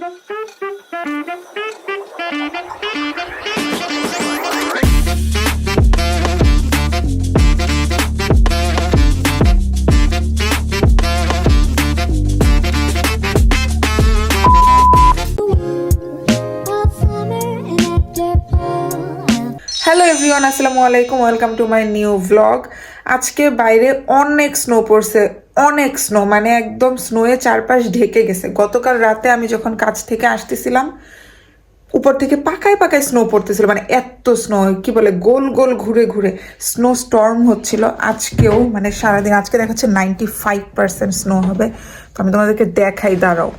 Hello everyone, আসসালামু আলাইকুম, welcome to my new blog. আজকে বাইরে অনেক স্নো পড়ছে, অনেক স্নো, মানে একদম স্নোয়ে চারপাশ ঢেকে গেছে। গতকাল রাতে আমি যখন কাজ থেকে আসতেছিলাম, উপর থেকে পাকায় পাকায় স্নো পড়তেছিল, মানে এত স্নো, কি বলে, গোল গোল ঘুরে ঘুরে স্নো স্টর্ম হচ্ছিল। আজকেও মানে সারাদিন, আজকে দেখাচ্ছে 95% স্নো হবে। তো আমি তোমাদেরকে দেখাই, দাঁড়াও,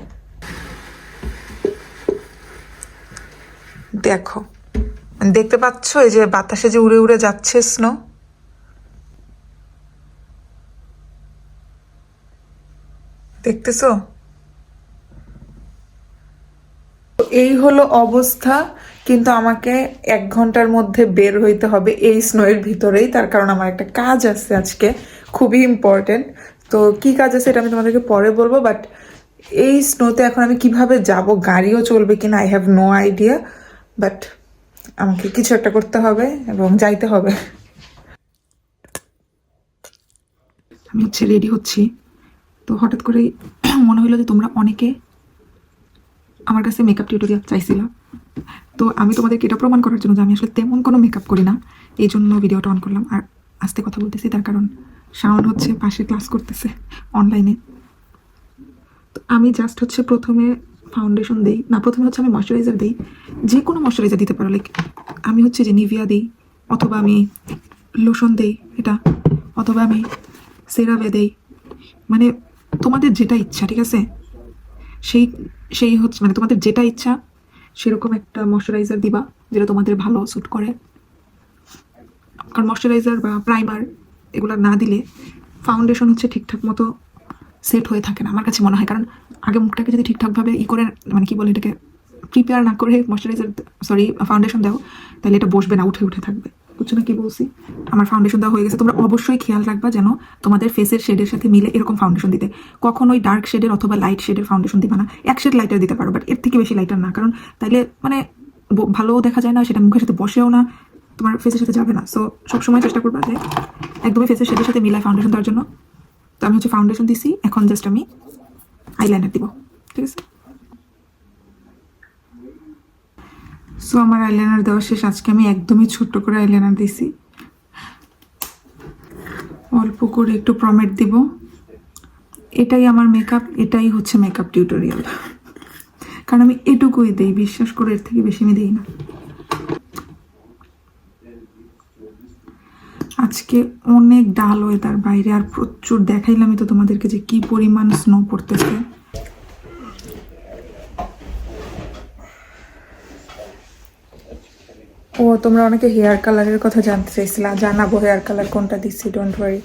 দেখো, দেখতে পাচ্ছ এই যে বাতাসে যে উড়ে উড়ে যাচ্ছে স্নো, দেখতেছো? এই হলো অবস্থা। কিন্তু আমাকে 1 ঘন্টার মধ্যে বের হইতে হবে এই স্নোয়ের ভিতরেই, তার কারণ আমার একটা কাজ আছে আজকে, খুবই ইম্পর্টেন্ট। তো কি কাজ আছে এটা আমি তোমাদেরকে পরে বলবো, বাট এই স্নোতে এখন আমি কিভাবে যাব, গাড়িও চলবে কিনা, I have no idea, but আমাকে কিছু একটা করতে হবে এবং যাইতে হবে। আমি হচ্ছে রেডি হচ্ছি, তো হঠাৎ করেই মনে হলো যে তোমরা অনেকে আমার কাছে মেকআপ টিউটোরিয়াল চাইছিল। তো আমি তোমাদেরকে এটা প্রমাণ করার জন্য যে আমি আসলে তেমন কোনো মেকআপ করি না, এই জন্য ভিডিওটা অন করলাম। আর আস্তে কথা বলতেছি তার কারণ সাউন্ড হচ্ছে পাশে ক্লাস করতেছে অনলাইনে। তো আমি জাস্ট হচ্ছে প্রথমে ফাউন্ডেশন দিই না, প্রথমে হচ্ছে আমি ময়শ্চারাইজার দিই, যে কোনো ময়শ্চারাইজার দিতে পারো। লাইক আমি হচ্ছে যে নিভিয়া দিই, অথবা আমি লোশন দিই এটা, অথবা আমি সেরাভে দিই, মানে তোমাদের যেটা ইচ্ছা, ঠিক আছে? সেই সেই হচ্ছে মানে তোমাদের যেটা ইচ্ছা সেরকম একটা ময়শ্চারাইজার দিবা যেটা তোমাদের ভালো স্যুট করে। কারণ ময়শ্চারাইজার বা প্রাইমার এগুলো না দিলে ফাউন্ডেশন হচ্ছে ঠিকঠাক মতো সেট হয়ে থাকে না, আমার কাছে মনে হয়। কারণ আগে মুখটাকে যদি ঠিকঠাকভাবে করে, মানে কি বলে এটাকে, প্রিপেয়ার না করে ময়শ্চারাইজার, সরি, ফাউন্ডেশন দাও, তাহলে এটা বসবে না, উঠে উঠে থাকবে। বুঝছো না কি বলছি? আমার ফাউন্ডেশন দেওয়া হয়ে গেছে। তোমরা অবশ্যই খেয়াল রাখবা যেন তোমাদের ফেসের শেডের সাথে মিলে এরকম ফাউন্ডেশন দিতে। কখনোই ডার্ক শেডের অথবা লাইট শেডের ফাউন্ডেশন দিবা না। 1 শেড লাইটার দিতে পারো, বাট এর থেকে বেশি লাইটার না, কারণ তাইলে মানে ভালোও দেখা যায় না, সেটা মুখের সাথে বসেও না, তোমার ফেসের সাথে যাবে না। সো সবসময় চেষ্টা করবা যে একদমই ফেসের শেডের সাথে মিলায় ফাউন্ডেশন দেওয়ার জন্য। তো আমি হচ্ছে ফাউন্ডেশন দিছি, এখন জাস্ট আমি আইলাইনার দিব, ঠিক আছে? সো আমার আইলাইনার দেওয়া শেষ। আজকে আমি একদমই ছোট্ট করে আইলাইনার দিছি, অল্প করে একটু প্রমেট দিব। এটাই আমার মেকআপ, এটাই হচ্ছে মেকআপ টিউটোরিয়াল, কারণ আমি এটুকুই দিই, বিশ্বাস করে, এর থেকে বেশি আমি দিই না। আজকে অনেক ডাল ওয়েদার বাইরে, আর প্রচুর দেখাইলামই তো তোমাদেরকে যে কি পরিমাণ স্নো পড়তেছে। ও, তোমরা অনেকে হেয়ার কালারের কথা জানতে চাইছিলা, জানাবো হেয়ার কালার কোনটা দিচ্ছি, ডোন্ট ওয়ারি।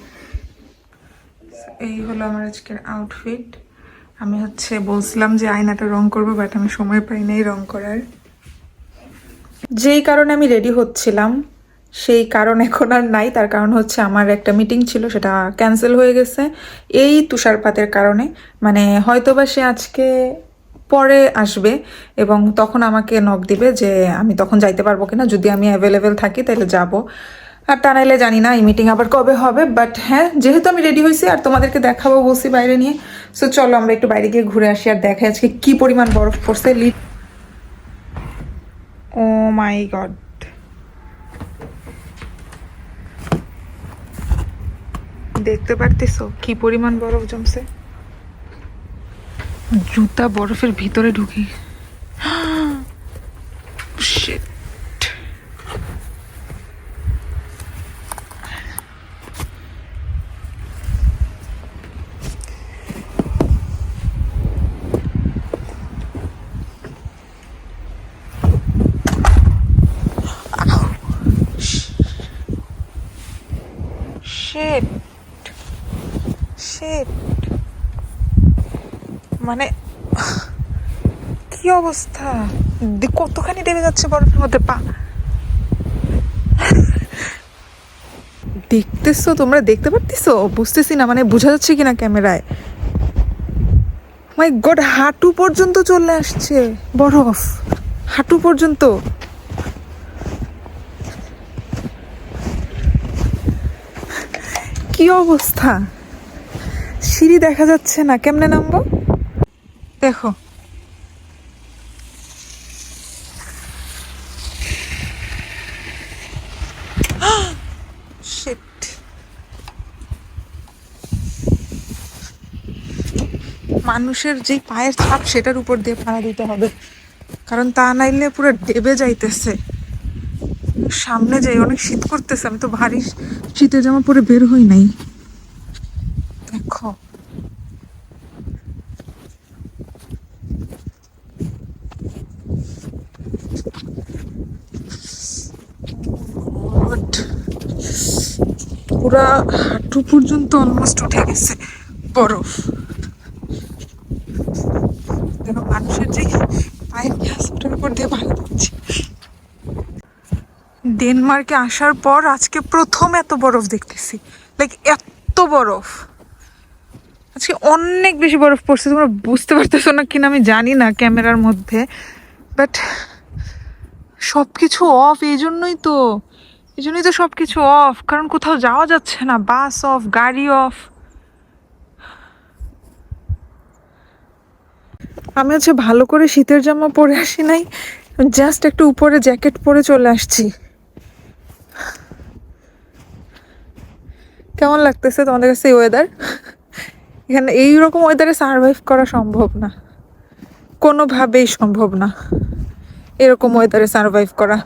এই হলো আমার আজকের আউটফিট। আমি হচ্ছে বলছিলাম যে আয়নাটা রং করবো, বাট আমি সময় পাই নাই রং করার। যেই কারণে আমি রেডি হচ্ছিলাম সেই কারণ এখন আর নাই। তার কারণ হচ্ছে আমার একটা মিটিং ছিল, সেটা ক্যান্সেল হয়ে গেছে এই তুষারপাতের কারণে। মানে হয়তোবা সে আজকে পরে আসবে এবং তখন আমাকে নক দিবে যে আমি তখন যাইতে পারবো কিনা। যদি আমি অ্যাভেলেবেল থাকি তাহলে যাব, আর তা নাইলে জানি না এই মিটিং আবার কবে হবে। বাট হ্যাঁ, যেহেতু আমি রেডি হয়েছি আর তোমাদেরকে দেখাবো বলছি বাইরে নিয়ে, সো চলো আমরা একটু বাইরে গিয়ে ঘুরে আসি আর দেখাই আজকে কি পরিমাণ বরফ পড়ছে। ও মাই গড, দেখতে পারতেছো কি পরিমাণ বরফ জমছে? জুতা বরফের ভিতরে ঢুকি। Shit. Shit. Shit. মানে কি অবস্থা, কতখানি ডেবে যাচ্ছে বরফের মধ্যে পা। দেখতেছো তোমরা, দেখতে পারতেছো? বুঝতেছি না মানে বোঝা যাচ্ছে কিনা ক্যামেরায়। মাই গড, হাঁটু পর্যন্ত চলে আসছে বরফ, হাঁটু পর্যন্ত। কি অবস্থা, সিঁড়ি দেখা যাচ্ছে না, কেমনে নামবো? দেখো শিট, মানুষের যে পায়ের ছাপ সেটার উপর দিয়ে পাড়া দিতে হবে, কারণ তা নাইলে পুরো ডেবে যাইতেছে। সামনে যাই, অনেক শীত করতেছে, আমি তো ভারী শীতের জামা পরে বের হই নাই। দেখো পুরা হাঁটু পর্যন্ত অলমোস্ট উঠে গেছে বরফ। দেখো মানুষের যে পায়ের গ্যাস ওটার উপর দিয়ে ভালো দিচ্ছে। ডেনমার্কে আসার পর আজকে প্রথম এত বরফ দেখতেছি, লাইক এত বরফ। আজকে অনেক বেশি বরফ পড়ছে, তোমরা বুঝতে পারতেছো না কিনা আমি জানি না ক্যামেরার মধ্যে, বাট সব কিছু অফ। এই জন্যই তো সব কিছু অফ, কারণ কোথাও যাওয়া যাচ্ছে না, বাস অফ, গাড়ি অফ। আমি হচ্ছে ভালো করে শীতের জামা পরে আসি নাই, জাস্ট একটু উপরে জ্যাকেট পরে চলে আসছি। কেমন লাগতেছে তোমাদের কাছে এই ওয়েদার? এখানে এইরকম ওয়েদারে সারভাইভ করা সম্ভব না, কোনোভাবেই সম্ভব না এরকম ওয়েদারে সারভাইভ করা।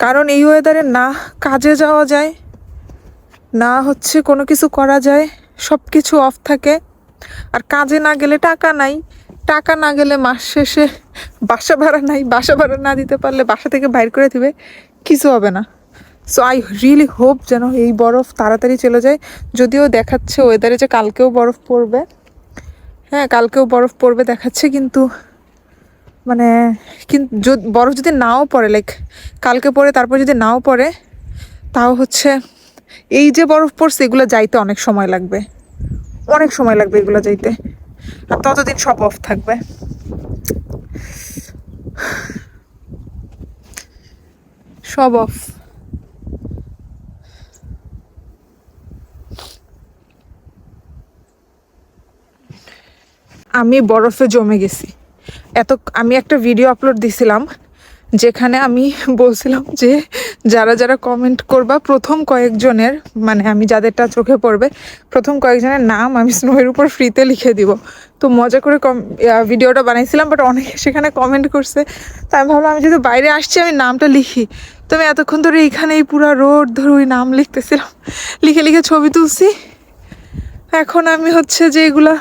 কারণ এই ওয়েদারে না কাজে যাওয়া যায়, না হচ্ছে কোনো কিছু করা যায়, সব কিছু অফ থাকে। আর কাজে না গেলে টাকা নাই, টাকা না গেলে মাস শেষে বাসা ভাড়া নাই, বাসা ভাড়া না দিতে পারলে বাসা থেকে বাইর করে দিবে, কিছু হবে না। সো আই রিয়েলি হোপ যেন এই বরফ তাড়াতাড়ি চলে যায়। যদিও দেখাচ্ছে ওয়েদারে যে কালকেও বরফ পড়বে, হ্যাঁ কালকেও বরফ পড়বে দেখাচ্ছে, কিন্তু মানে কিন্তু বরফ যদি নাও পড়ে, লাইক কালকে পড়ে তারপর যদি নাও পড়ে, তাও হচ্ছে এই যে বরফ পড়ছে এগুলো যাইতে অনেক সময় লাগবে, অনেক সময় লাগবে এগুলো যাইতে, আর ততদিন সব অফ থাকবে। সব অফ। আমি বরফে জমে গেছি এত। আমি একটা ভিডিও আপলোড দিছিলাম যেখানে আমি বলছিলাম যে যারা যারা কমেন্ট করবা প্রথম কয়েকজনের, মানে আমি যাদেরটা চোখে পড়বে প্রথম কয়েকজনের নাম আমি স্নোয়ের উপর ফ্রিতে লিখে দিব। তো মজা করে ভিডিওটা বানাইছিলাম, বাট অনেকে সেখানে কমেন্ট করছে। তাই আমি ভাবলাম আমি যেহেতু বাইরে আসছি আমি নামটা লিখি। তো আমি এতক্ষণ ধরে এইখানে এই পুরো রোড ধরে ওই নাম লিখতেছিলাম, লিখে লিখে ছবি তুলছি। এখন আমি হচ্ছে যে এগুলা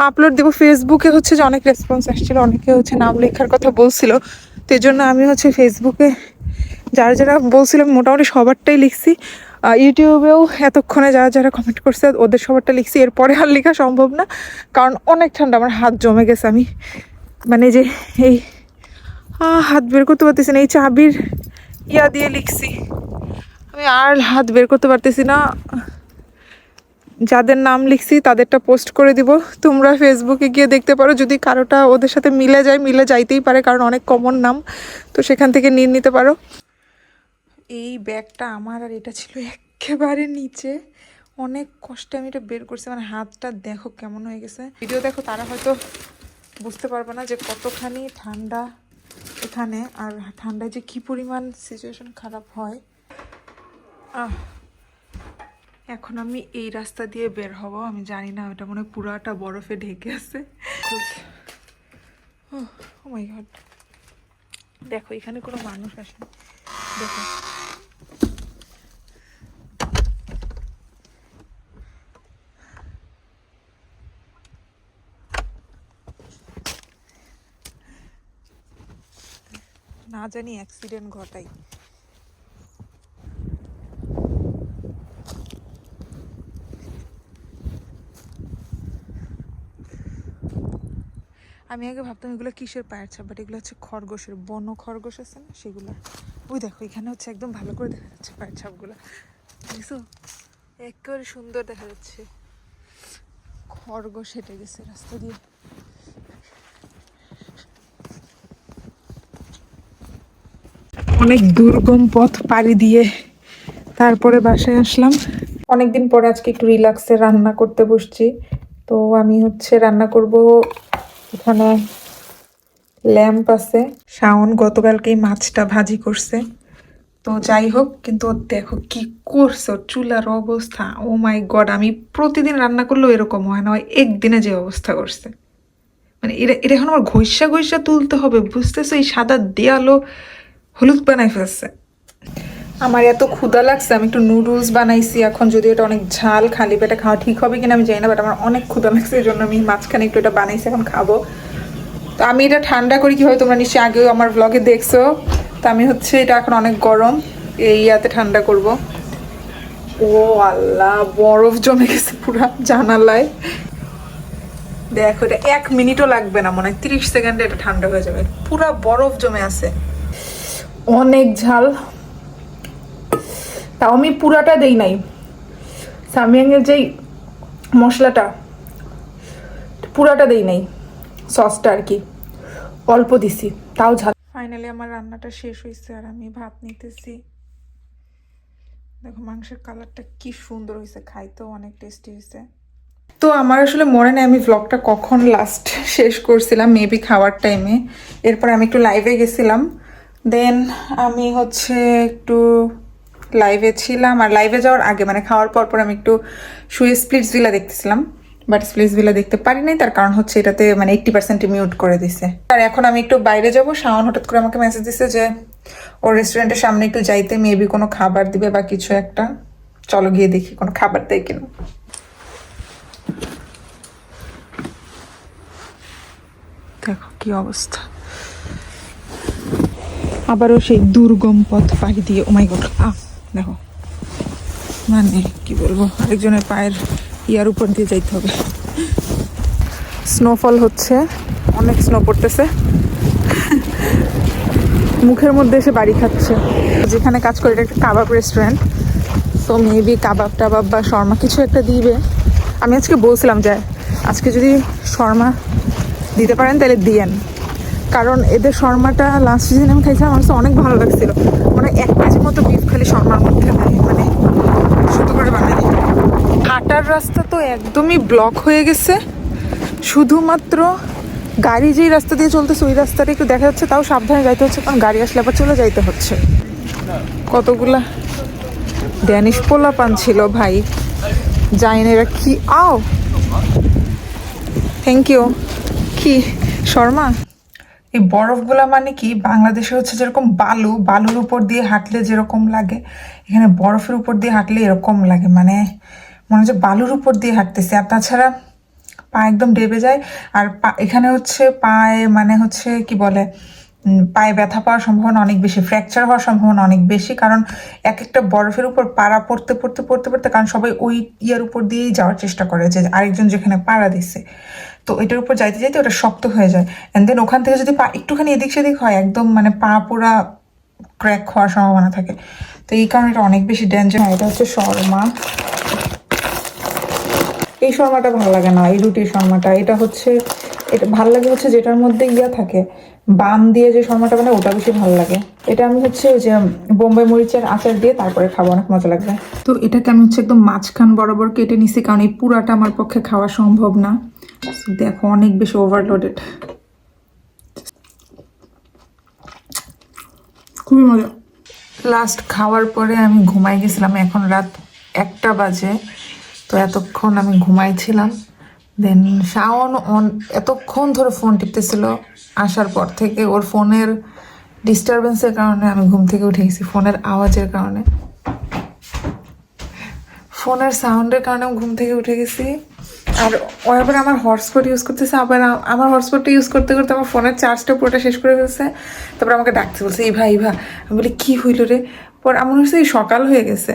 আপলোড দেবো ফেসবুকে, হচ্ছে যে অনেক রেসপন্স আসছিল, অনেকে হচ্ছে নাম লেখার কথা বলছিল। তো এই জন্য আমি হচ্ছে ফেসবুকে যারা যারা বলছিলাম মোটামুটি সবারটাই লিখছি। ইউটিউবেও এতক্ষণে যারা যারা কমেন্ট করছে ওদের সবারটা লিখছি। এরপরে আর লেখা সম্ভব না, কারণ অনেক ঠান্ডা, আমার হাত জমে গেছে। আমি মানে যে এই হাত বের করতে পারতেছি না, এই চাবির ইয়া দিয়ে লিখছি, আমি আর হাত বের করতে পারতেছি না। যাদের নাম লিখছি তাদেরটা পোস্ট করে দিব, তোমরা ফেসবুকে গিয়ে দেখতে পারো, যদি কারোটা ওদের সাথে মিলে যায়, মিলে যাইতেই পারে কারণ অনেক কমন নাম, তো সেখান থেকে নিয়ে নিতে পারো। এই ব্যাগটা আমার, আর এটা ছিল একেবারে নিচে, অনেক কষ্টে আমি এটা বের করছি। মানে হাতটা দেখো কেমন হয়ে গেছে, ভিডিও দেখো তারা হয়তো বুঝতে পারবে না যে কতখানি ঠান্ডা এখানে, আর ঠান্ডায় যে কি পরিমাণ সিচুয়েশন খারাপ হয়। এখন আমি এই রাস্তা দিয়ে বের হব, আমি জানি না ওটা মনে হয় পুরাটা বরফে ঢেকে আছে। ও মাই গড, দেখো এখানে কোনো মানুষ আসে, দেখো না জানি অ্যাক্সিডেন্ট ঘটাই। আমি আগে ভাবতাম এগুলো কিসের পায়ের ছাপ, বাট এগুলো হচ্ছে খরগোশের, বন খরগোশ আছে না সেগুলো। ওই দেখো এখানে হচ্ছে একদম ভালো করে দেখা যাচ্ছে পায়ের ছাপগুলো, দেখছো একেবারে সুন্দর দেখা যাচ্ছে। খরগোশ হেঁটে গেছে রাস্তা দিয়ে। অনেক দুর্গম পথ পাড়ি দিয়ে তারপরে বাসায় আসলাম। অনেকদিন পরে আজকে একটু রিল্যাক্সে রান্না করতে বসছি। তো আমি রান্না করব, এখানে ল্যাম্প আছে। শাওন গতকালকেই মাছটা ভাজি করছে। তো যাই হোক, কিন্তু দেখো কি করছে, চুলার অবস্থা, ও মাই গড! আমি প্রতিদিন রান্না করলেও এরকম হয় না, একদিনে যে অবস্থা করছে, মানে এটা এটা এখন আমার ঘষা ঘষা তুলতে হবে, বুঝতেছো? এই সাদা দেয়ালও হলুদ বানাই ফেলছে। আমার এত ক্ষুধা লাগছে, আমি একটু নুডলস বানাইছি এখন, যদি এটা অনেক ঝাল, খালি পেটে খাওয়া ঠিক হবে কিনা আমি জানি না, বাট আমার অনেক ক্ষুধা লাগছে, এই জন্য আমি মাঝখানে একটু এটা বানাইছি, এখন খাবো। তো আমি এটা ঠান্ডা করি কীভাবে তোমরা নিশ্চয়ই আগেও আমার ব্লগে দেখছো। তো আমি এটা এখন অনেক গরম, এই ইয়াতে ঠান্ডা করব। ও আল্লাহ, বরফ জমে গেছে পুরা জানালায়। দেখো, এটা 1 মিনিটও লাগবে না, মনে হয় 30 সেকেন্ডে এটা ঠান্ডা হয়ে যাবে, পুরা বরফ জমে আছে। অনেক ঝাল, তাও আমি পুরাটা দেই নাই। সামিয়াংয়ের যেই মশলাটা, পুরাটা দেই নাই, সসটা আর কি অল্প দিছি, তাও ঝাল। ফাইনালি আমার রান্নাটা শেষ হয়েছে আর আমি ভাত নিতেছি। দেখো মাংসের কালারটা কি সুন্দর হয়েছে, খাইতেও অনেক টেস্টি হয়েছে। তো আমার আসলে মনে নেই আমি ব্লগটা কখন লাস্ট শেষ করছিলাম, মেবি খাওয়ার টাইমে। এরপর আমি একটু লাইভে গেছিলাম, দেন আমি একটু লাইভে ছিলাম। আর লাইভে যাওয়ার আগে মানে খাওয়ার পর আমি একটু শুয়ে স্প্লিটসভিলা দেখতেছিলাম, বাট স্প্লিটসভিলা দেখতে পারি নাই, তার কারণ এটাতে মানে 80% মিউট করে দিছে। আর এখন আমি একটু বাইরে যাব। শাওন হঠাৎ করে আমাকে মেসেজ দিছে যে ওর রেস্টুরেন্টের সামনে একটু যাইতে, মেবি কোনো খাবার দিবে বা কিছু একটা। চলো গিয়ে দেখি কোনো খাবার দেয় কিনা। দেখো কি অবস্থা, আবারও সেই দুর্গম পথ পাড়ি দিয়ে। ও মাই গড, দেখো মানে কি বলবো, আরেকজনের পায়ের ইয়ার উপর দিয়ে যাইতে হবে। স্নোফল হচ্ছে, অনেক স্নো পড়তেছে, মুখের মধ্যে এসে বাড়ি খাচ্ছে। যেখানে কাজ করে এটা একটা কাবাব রেস্টুরেন্ট, তো মেবি কাবাব টাবাব বা শর্মা কিছু একটা দিবে। আমি আজকে বলছিলাম যে আজকে যদি শর্মা দিতে পারেন তাহলে দিয়েন, কারণ এদের শর্মাটা লাস্ট সিজনে আমি খাইছিলাম, আমার অনেক ভালো লাগছিল। মানে 1 কেজির মতো বিফ খালি শর্মার মধ্যে দেয়, মানে শুধু করে বানায়। হাঁটার রাস্তা তো একদমই ব্লক হয়ে গেছে, শুধুমাত্র গাড়ি যেই রাস্তা দিয়ে চলতেছে ওই রাস্তাটা একটু দেখা যাচ্ছে, তাও সাবধানে যাইতে হচ্ছে, কারণ গাড়ি আসলে আবার চলে যাইতে হচ্ছে। কতগুলা ড্যানিশ পোলাপান ছিল ভাই, জানি না এরা কি। আও, থ্যাংক ইউ। কি শর্মা? এই বরফগুলা মানে কি, বাংলাদেশে যেরকম বালুর উপর দিয়ে হাঁটলে যেরকম লাগে, এখানে বরফের উপর দিয়ে হাঁটলে এরকম লাগে, মানে মনে হচ্ছে বালুর উপর দিয়ে হাঁটতেছে। আর তাছাড়া পা একদম ডেবে যায়। আর এখানে পায়ে মানে কি বলে, পায়ে ব্যথা পাওয়ার সম্ভাবনা অনেক বেশি, ফ্র্যাকচার হওয়ার সম্ভাবনা অনেক বেশি, কারণ এক একটা বরফের উপর পাড়া পড়তে পড়তে পড়তে পড়তে, কারণ সবাই ওই ইয়ার উপর দিয়েই যাওয়ার চেষ্টা করে যে আরেকজন যেখানে পাড়া দিচ্ছে, তো এটার উপর যাইতে যাইতে ওটা শক্ত হয়ে যায়। অ্যান্ড দেন ওখান থেকে যদি পা একটুখানি এদিক সেদিক হয়, একদম মানে পা পুরা ক্র্যাক হওয়ার সম্ভাবনা থাকে। তো এই কারণে এটা অনেক বেশি ডেঞ্জার। এটা শর্মা, এই শর্মাটা ভালো লাগে না, এই রুটির শর্মাটা। এটা এটা ভালো লাগে যেটার মধ্যে ইয়া থাকে, বাম দিয়ে যে শর্মাটা বানায় ওটা বেশি ভালো লাগে। এটা আমি ওই যে বোম্বাই মরিচের আচার দিয়ে তারপরে খাবো, অনেক মজা লাগবে। তো এটাকে আমি একদম মাঝখান বরাবর কেটে নিছি, কারণ এই পুরাটা আমার পক্ষে খাওয়া সম্ভব না। দেখো অনেক বেশি ওভারলোডেড, খুবই মজা। লাস্ট খাওয়ার পরে আমি ঘুমাই গেছিলাম, এখন রাত 1টা বাজে। তো এতক্ষণ আমি ঘুমাইছিলাম। দেন শাওন এতক্ষণ ধরে ফোন টিপতেছিল, আসার পর থেকে ওর ফোনের ডিস্টারবেন্সের কারণে আমি ঘুম থেকে উঠে গেছি, ফোনের আওয়াজের কারণে, ফোনের সাউন্ডের কারণে ঘুম থেকে উঠে গেছি। আর ও এবার আমার হটস্পট ইউজ করতেছে, আবার আমার হটস্পটটা ইউজ করতে করতে আমার ফোনের চার্জটা পুরোটা শেষ করে ফেলছে। তারপর আমাকে ডাকতে বলছে, ইভা। আমি বলি কি হইল রে? পর এমন হয়েছে এই সকাল হয়ে গেছে,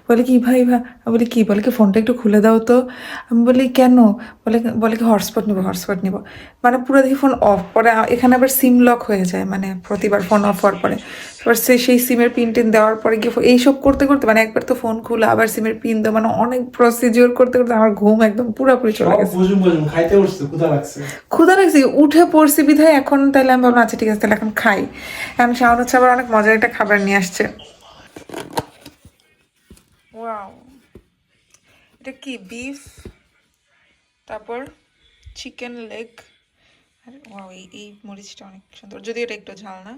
বলে কি ভাই আমি বলি কি, বলে কি ফোনটা একটু খুলে দাও তো। আমি বলি কেন, বলে বলে কি হটস্পট নিব। মানে পুরো দেখি ফোন অফ, পরে এখানে আবার সিম লক হয়ে যায়, মানে প্রতিবার ফোন অফ হওয়ার পরে। এবার সেই সিমের পিন টিন দেওয়ার পরে গিয়ে এইসব করতে করতে মানে একবার তো ফোন খুলে আবার সিমের পিন দেওয়া, মানে অনেক প্রসিডিওর করতে করতে আমার ঘুম একদম পুরোপুরি চলে গেছে। খাইতে বসছে, ক্ষুধা লাগছে, উঠে পড়ছি বিধায় এখন তাইলে আমি ভাবলাম আচ্ছা ঠিক আছে তাহলে এখন খাই। এখন শাওন হচ্ছে আবার অনেক মজার একটা খাবার নিয়ে আসছে। ওয়াও, এটা কি বিফ, তারপর চিকেন লেগ। ওয়াও, এই মরিচটা অনেক সুন্দর, যদিও এটা একটু ঝাল না।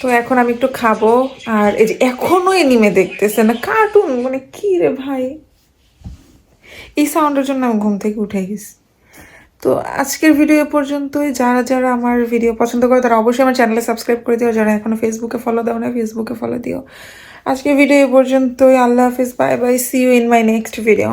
তো এখন আমি একটু খাবো। আর এই যে এখনো এনিমে দেখতেছে না, কার্টুন মানে কি রে ভাই, এই সাউন্ডের জন্য আমি ঘুম থেকে উঠে গেছি। তো আজকের ভিডিও এ পর্যন্তই। যারা যারা আমার ভিডিও পছন্দ করে তারা অবশ্যই আমার চ্যানেলে সাবস্ক্রাইব করে দিও, যারা এখনো ফেসবুকে ফলো দাও না ফেসবুকে ফলো দিও। আজকের ভিডিও এ পর্যন্তই। আল্লাহ হাফিজ, bye bye, see you in my next video.